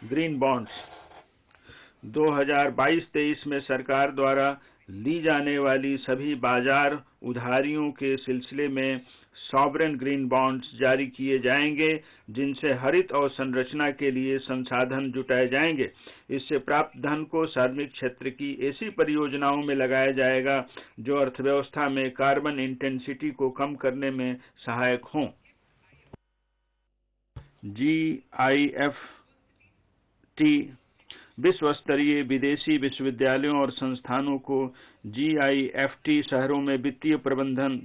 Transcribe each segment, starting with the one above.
Green bonds. 2022-23 में सरकार द्वारा ली जाने वाली सभी बाजार उधारियों के सिलसिले में सॉवरेन ग्रीन बॉन्ड्स जारी किए जाएंगे, जिनसे हरित अवसंरचना के लिए संसाधन जुटाए जाएंगे। इससे प्राप्त धन को सार्वजनिक क्षेत्र की ऐसी परियोजनाओं में लगाया जाएगा जो अर्थव्यवस्था में कार्बन इंटेंसिटी को कम करने में सहायक हों। GIFT विश्व स्तरीय विदेशी विश्वविद्यालयों और संस्थानों को GIFT शहरों में वित्तीय प्रबंधन,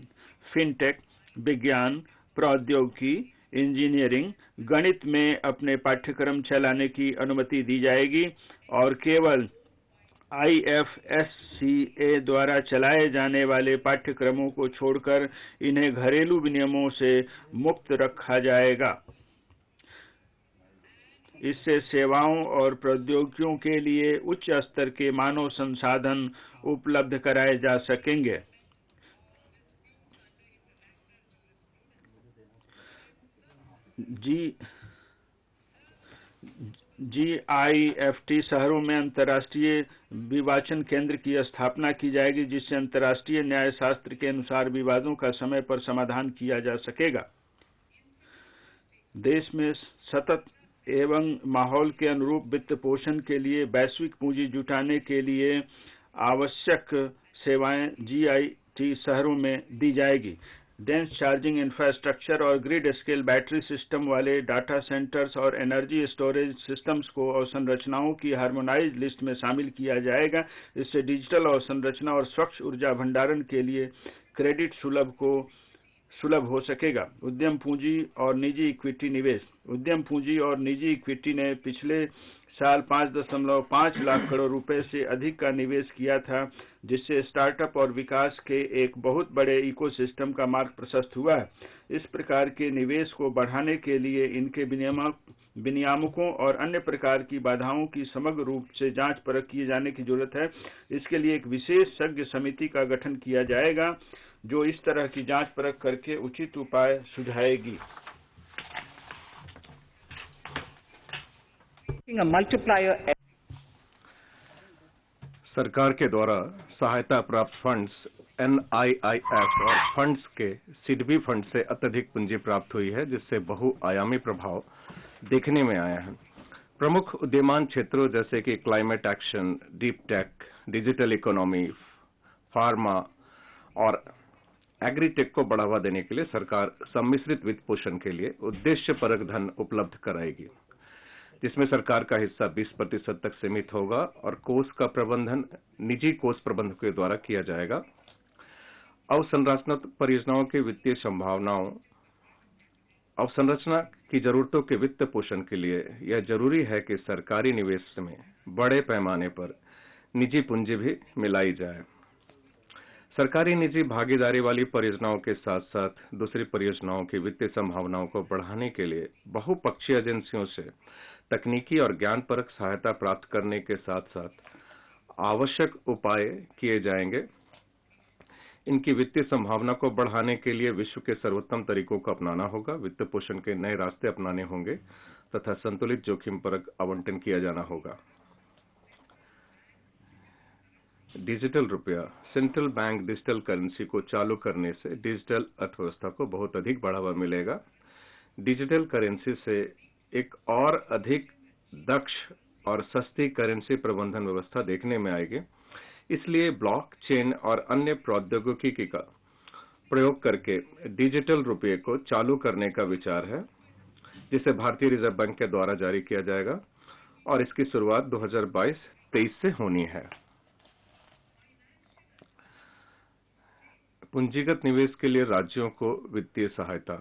फिनटेक, विज्ञान, प्रौद्योगिकी, इंजीनियरिंग, गणित में अपने पाठ्यक्रम चलाने की अनुमति दी जाएगी और केवल IFSCA द्वारा चलाए जाने वाले पाठ्यक्रमों को छोड़कर इन्हें घरेलू विनियमों से मुक्त रखा जाएगा। इससे सेवाओं और प्रौद्योगिकियों के लिए उच्च स्तर के मानव संसाधन उपलब्ध कराए जा सकेंगे। GIFT शहरों में अंतर्राष्ट्रीय विवाचन केंद्र की स्थापना की जाएगी, जिससे अंतर्राष्ट्रीय न्यायशास्त्र के अनुसार विवादों का समय पर समाधान किया जा सकेगा। देश में सतत एवं माहौल के अनुरूप वित्त पोषण के लिए वैश्विक पूंजी जुटाने के लिए आवश्यक सेवाएं GIFT शहरों में दी जाएगी। डेंस चार्जिंग इंफ्रास्ट्रक्चर और ग्रिड स्केल बैटरी सिस्टम वाले डाटा सेंटर्स और एनर्जी स्टोरेज सिस्टम्स को अवसंरचनाओं की हार्मोनाइज्ड लिस्ट में शामिल किया जाएगा। इससे डिजिटल अवसंरचना और स्वच्छ ऊर्जा भंडारण के लिए क्रेडिट सुलभ हो सकेगा। उद्यम पूंजी और निजी इक्विटी निवेश। उद्यम पूंजी और निजी इक्विटी ने पिछले साल 5.5 लाख करोड़ रुपए से अधिक का निवेश किया था, जिससे स्टार्टअप और विकास के एक बहुत बड़े इकोसिस्टम का मार्ग प्रशस्त हुआ है। इस प्रकार के निवेश को बढ़ाने के लिए इनके विनियामकों और अन्य प्रकार की बाधाओं की समग्र रूप से जांच परख किए जाने की जरूरत है। इसके लिए एक विशेषज्ञ समिति का गठन किया जाएगा, जो इस तरह की जांच परख करके उचित उपाय सुझाएगी। सरकार के द्वारा सहायता प्राप्त फंड्स NIIF और फंड्स के सिडबी फंड से अत्यधिक पूंजी प्राप्त हुई है, जिससे बहुआयामी प्रभाव देखने में आया है। प्रमुख उद्यमान क्षेत्रों जैसे कि climate action, deep tech, digital economy, pharma और एग्रीटेक को बढ़ावा देने के लिए सरकार सम्मिश्रित वित्त पोषण के लिए उद्देश्यपरक धन उपलब्ध कराएगी, जिसमें सरकार का हिस्सा 20% तक सीमित होगा और कोष का प्रबंधन निजी कोष प्रबंधकों के द्वारा किया जाएगा। अवसंरचना परियोजनाओं की वित्तीय संभावनाओं अवसंरचना की जरूरतों के वित्त पोषण के लिए यह जरूरी है कि सरकारी निवेश में बड़े पैमाने पर निजी पूंजी भी मिलाई जाए। सरकारी निजी भागीदारी वाली परियोजनाओं के साथ साथ दूसरी परियोजनाओं की वित्तीय संभावनाओं को बढ़ाने के लिए बहुपक्षीय एजेंसियों से तकनीकी और ज्ञानपरक सहायता प्राप्त करने के साथ साथ आवश्यक उपाय किए जाएंगे। इनकी वित्तीय संभावना को बढ़ाने के लिए विश्व के सर्वोत्तम तरीकों को अपनाना होगा, वित्त पोषण के नए रास्ते अपनाने होंगे तथा संतुलित जोखिम परक आवंटन किया जाना होगा। डिजिटल रुपया। सेंट्रल बैंक डिजिटल करेंसी को चालू करने से डिजिटल अर्थव्यवस्था को बहुत अधिक बढ़ावा मिलेगा। डिजिटल करेंसी से एक और अधिक दक्ष और सस्ती करेंसी प्रबंधन व्यवस्था देखने में आएगी। इसलिए ब्लॉकचेन और अन्य प्रौद्योगिकी का प्रयोग करके डिजिटल रुपये को चालू करने का विचार है, जिसे भारतीय रिजर्व बैंक के द्वारा जारी किया जाएगा और इसकी शुरुआत 2022-23 से होनी है। पूंजीगत निवेश के लिए राज्यों को वित्तीय सहायता।